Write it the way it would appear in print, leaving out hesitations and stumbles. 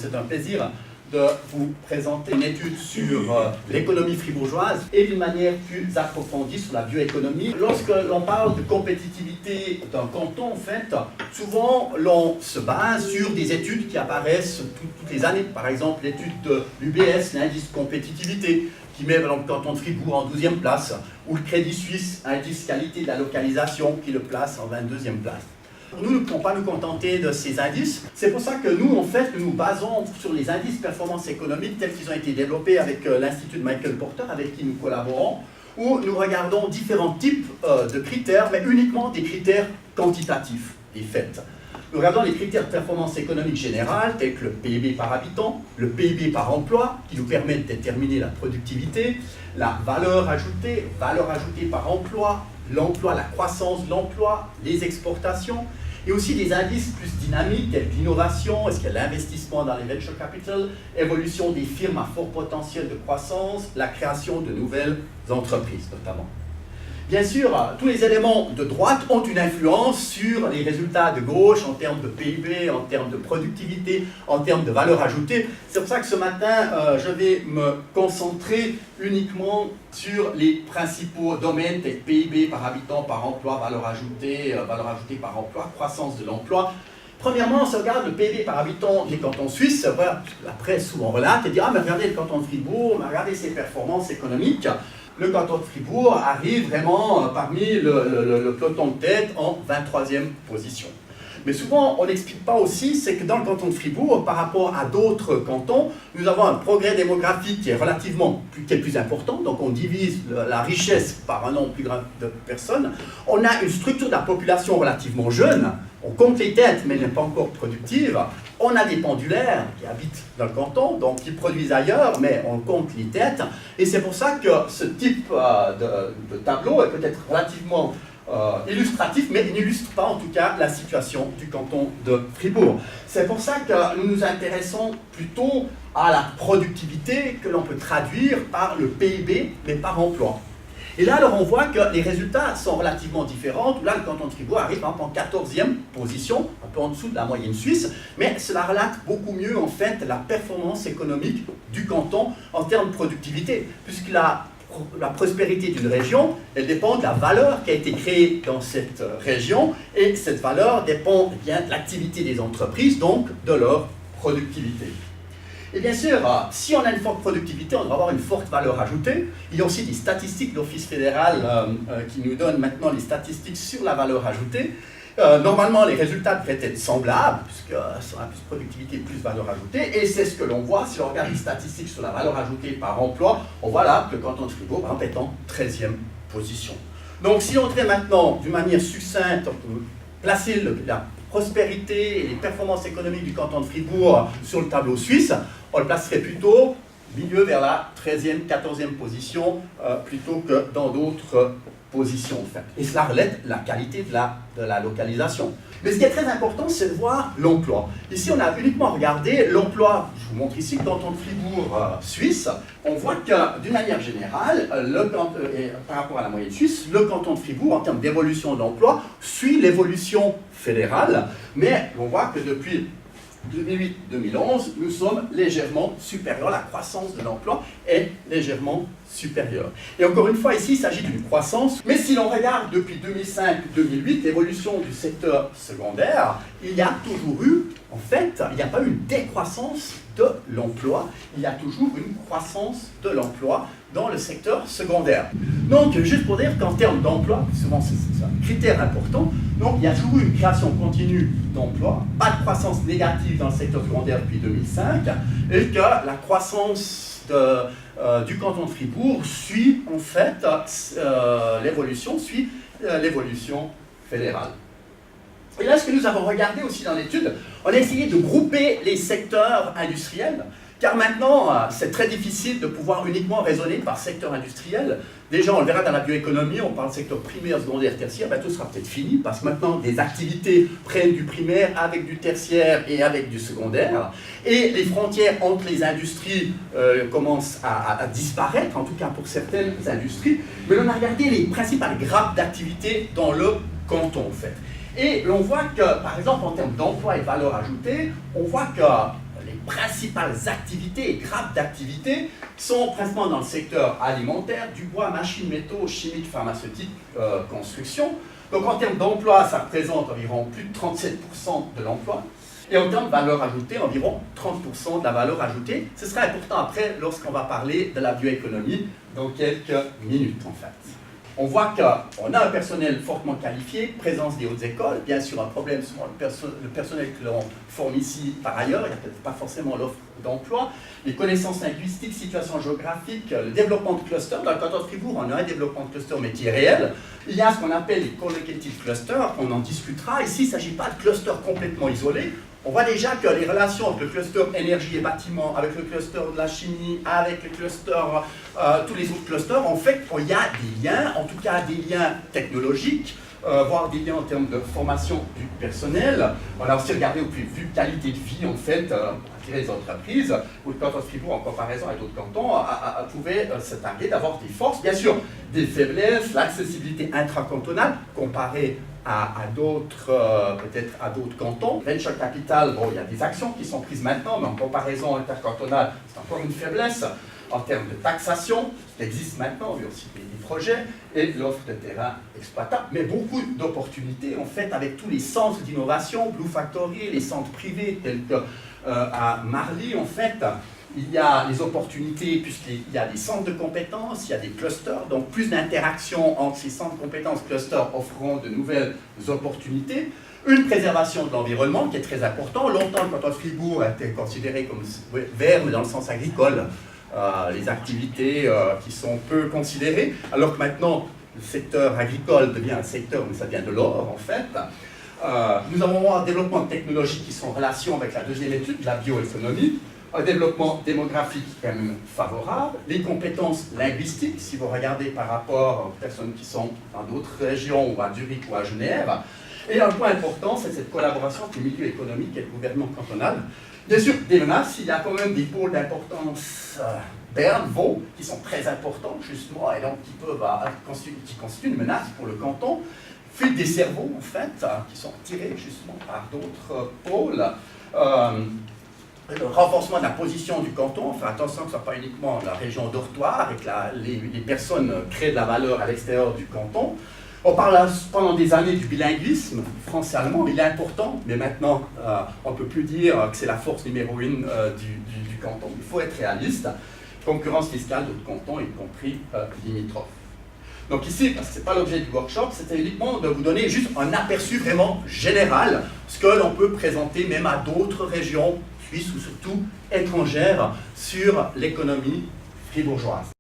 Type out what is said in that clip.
c'est un plaisir de vous présenter une étude sur l'économie fribourgeoise et d'une manière plus approfondie sur la bioéconomie. Lorsque l'on parle de compétitivité d'un canton, en fait, souvent l'on se base sur des études qui apparaissent toutes les années. Par exemple, l'étude de l'UBS, l'indice compétitivité, qui met le canton de Fribourg en 12e place, ou le Crédit Suisse, indice qualité de la localisation, qui le place en 22e place. Nous ne pouvons pas nous contenter de ces indices. C'est pour ça que nous, en fait, nous nous basons sur les indices performance économique tels qu'ils ont été développés avec l'Institut de Michael Porter, avec qui nous collaborons, où nous regardons différents types de critères, mais uniquement des critères quantitatifs et faits. Nous regardons les critères de performance économique générale, tels que le PIB par habitant, le PIB par emploi, qui nous permettent de déterminer la productivité, la valeur ajoutée par emploi, l'emploi, la croissance de l'emploi, les exportations, et aussi des indices plus dynamiques, tels que l'innovation, est-ce qu'il y a l'investissement dans les venture capital, évolution des firmes à fort potentiel de croissance, la création de nouvelles entreprises notamment. Bien sûr, tous les éléments de droite ont une influence sur les résultats de gauche en termes de PIB, en termes de productivité, en termes de valeur ajoutée. C'est pour ça que ce matin, je vais me concentrer uniquement sur les principaux domaines tels PIB par habitant, par emploi, valeur ajoutée par emploi, croissance de l'emploi. Premièrement, on se regarde le PIB par habitant des cantons suisses. Voilà, la presse souvent relate et dit « Ah, mais regardez le canton de Fribourg, regardez ses performances économiques ». Le canton de Fribourg arrive vraiment parmi le peloton de tête en 23e position. Mais souvent, on n'explique pas aussi, c'est que dans le canton de Fribourg, par rapport à d'autres cantons, nous avons un progrès démographique qui est plus important, donc on divise la richesse par un nombre plus grand de personnes. On a une structure de la population relativement jeune, on compte les têtes, mais elle n'est pas encore productive. On a des pendulaires qui habitent dans le canton, donc qui produisent ailleurs, mais on compte les têtes. Et c'est pour ça que ce type de tableau est peut-être relativement illustratif, mais il n'illustre pas en tout cas la situation du canton de Fribourg. C'est pour ça que nous nous intéressons plutôt à la productivité que l'on peut traduire par le PIB, mais par emploi. Et là, alors, on voit que les résultats sont relativement différents. Là, le canton de Fribourg arrive par exemple en 14e position, un peu en dessous de la moyenne suisse, mais cela relate beaucoup mieux en fait la performance économique du canton en termes de productivité, puisque la prospérité d'une région, elle dépend de la valeur qui a été créée dans cette région, et cette valeur dépend bien de l'activité des entreprises, donc de leur productivité. Et bien sûr, si on a une forte productivité, on doit avoir une forte valeur ajoutée. Il y a aussi des statistiques de l'Office fédéral qui nous donnent maintenant les statistiques sur la valeur ajoutée. Normalement, les résultats devraient être semblables, puisque sur la plus productivité, plus valeur ajoutée. Et c'est ce que l'on voit si on regarde les statistiques sur la valeur ajoutée par emploi. On voit là que le canton de Fribourg, par exemple, est en 13e position. Donc, si on devait maintenant, d'une manière succincte, placer la prospérité et les performances économiques du canton de Fribourg sur le tableau suisse, on le placerait plutôt milieu vers la 13e, 14e position, plutôt que dans d'autres positions. En fait. Et cela relève la qualité de la localisation. Mais ce qui est très important, c'est de voir l'emploi. Ici, on a uniquement regardé l'emploi. Je vous montre ici le canton de Fribourg suisse. On voit que, d'une manière générale, par rapport à la moyenne suisse, le canton de Fribourg, en termes d'évolution de l'emploi, suit l'évolution fédérale. Mais on voit que depuis 2008-2011, nous sommes légèrement supérieurs. La croissance de l'emploi est légèrement supérieure. Et encore une fois, ici, il s'agit d'une croissance. Mais si l'on regarde depuis 2005-2008, l'évolution du secteur secondaire, il y a toujours eu, en fait, il n'y a pas eu une décroissance de l'emploi. Il y a toujours une croissance de l'emploi dans le secteur secondaire. Donc, juste pour dire qu'en termes d'emploi, souvent c'est un critère important, donc il y a toujours eu une création continue d'emplois, pas de croissance négative dans le secteur secondaire depuis 2005, et que la croissance du canton de Fribourg suit en fait l'évolution fédérale. Et là, ce que nous avons regardé aussi dans l'étude, on a essayé de grouper les secteurs industriels, car maintenant, c'est très difficile de pouvoir uniquement raisonner par secteur industriel. Déjà, on le verra dans la bioéconomie, on parle de secteur primaire, secondaire, tertiaire, tout sera peut-être fini, parce que maintenant, des activités prennent du primaire avec du tertiaire et avec du secondaire, et les frontières entre les industries commencent à disparaître, en tout cas pour certaines industries, mais on a regardé les principales grappes d'activité dans le canton, en fait. Et l'on voit que, par exemple, en termes d'emploi et de valeur ajoutée, on voit que les principales activités et grappes d'activités sont principalement dans le secteur alimentaire, du bois, machines, métaux, chimiques, pharmaceutiques, construction. Donc en termes d'emploi, ça représente environ plus de 37% de l'emploi. Et en termes de valeur ajoutée, environ 30% de la valeur ajoutée. Ce sera important après lorsqu'on va parler de la bioéconomie dans quelques minutes en fait. On voit qu'on a un personnel fortement qualifié, présence des hautes écoles, bien sûr un problème sur le personnel que l'on forme ici par ailleurs, il n'y a peut-être pas forcément l'offre d'emploi, les connaissances linguistiques, situation géographique, le développement de clusters. Dans le canton de Fribourg, on a un développement de clusters mais qui est réel. Il y a ce qu'on appelle les collocative clusters, on en discutera. Ici, il ne s'agit pas de clusters complètement isolés. On voit déjà que les relations avec le cluster énergie et bâtiment, avec le cluster de la chimie, avec le cluster, tous les autres clusters, en fait, il y a des liens, en tout cas des liens technologiques, voire des liens en termes de formation du personnel. On a aussi regardé au plus vue qualité de vie, en fait, attirer les entreprises, où le canton de Fribourg, en comparaison avec d'autres cantons, pouvait se targuer d'avoir des forces, bien sûr, des faiblesses, l'accessibilité intracantonale, comparée à d'autres, peut-être à d'autres cantons. Venture capital, bon, il y a des actions qui sont prises maintenant, mais en comparaison intercantonale, c'est encore une faiblesse. En termes de taxation, qui existe maintenant, il y a aussi des projets, et l'offre de terrain exploitable, mais beaucoup d'opportunités, en fait, avec tous les centres d'innovation, Blue Factory, les centres privés, tels que à Marly, en fait, il y a les opportunités, puisqu'il y a des centres de compétences, il y a des clusters, donc plus d'interaction entre ces centres de compétences, clusters offrant de nouvelles opportunités. Une préservation de l'environnement qui est très important. Longtemps, le canton de Fribourg a été considéré comme vert, mais dans le sens agricole. Les activités qui sont peu considérées, alors que maintenant, le secteur agricole devient un secteur, mais ça vient de l'or, en fait. Nous avons un développement de technologies qui sont en relation avec la deuxième étude, la bioéconomie. Un développement démographique quand même favorable, les compétences linguistiques, si vous regardez par rapport aux personnes qui sont dans d'autres régions, ou à Zurich ou à Genève. Et un point important, c'est cette collaboration entre le milieu économique et le gouvernement cantonal. Bien sûr, des menaces, il y a quand même des pôles d'importance Berne, Vaud, qui sont très importants justement, et donc qui constituent une menace pour le canton. Fuite des cerveaux, en fait, qui sont tirés justement par d'autres pôles. Le renforcement de la position du canton, enfin attention que ce ne soit pas uniquement la région dortoir et que les personnes créent de la valeur à l'extérieur du canton. On parle pendant des années du bilinguisme français-allemand, il est important, mais maintenant on ne peut plus dire que c'est la force numéro 1 du canton. Il faut être réaliste. Concurrence fiscale d'autres cantons, y compris limitrophes. Donc ici, parce que ce n'est pas l'objet du workshop, c'était uniquement de vous donner juste un aperçu vraiment général, ce que l'on peut présenter même à d'autres régions suisses ou surtout étrangères sur l'économie fribourgeoise.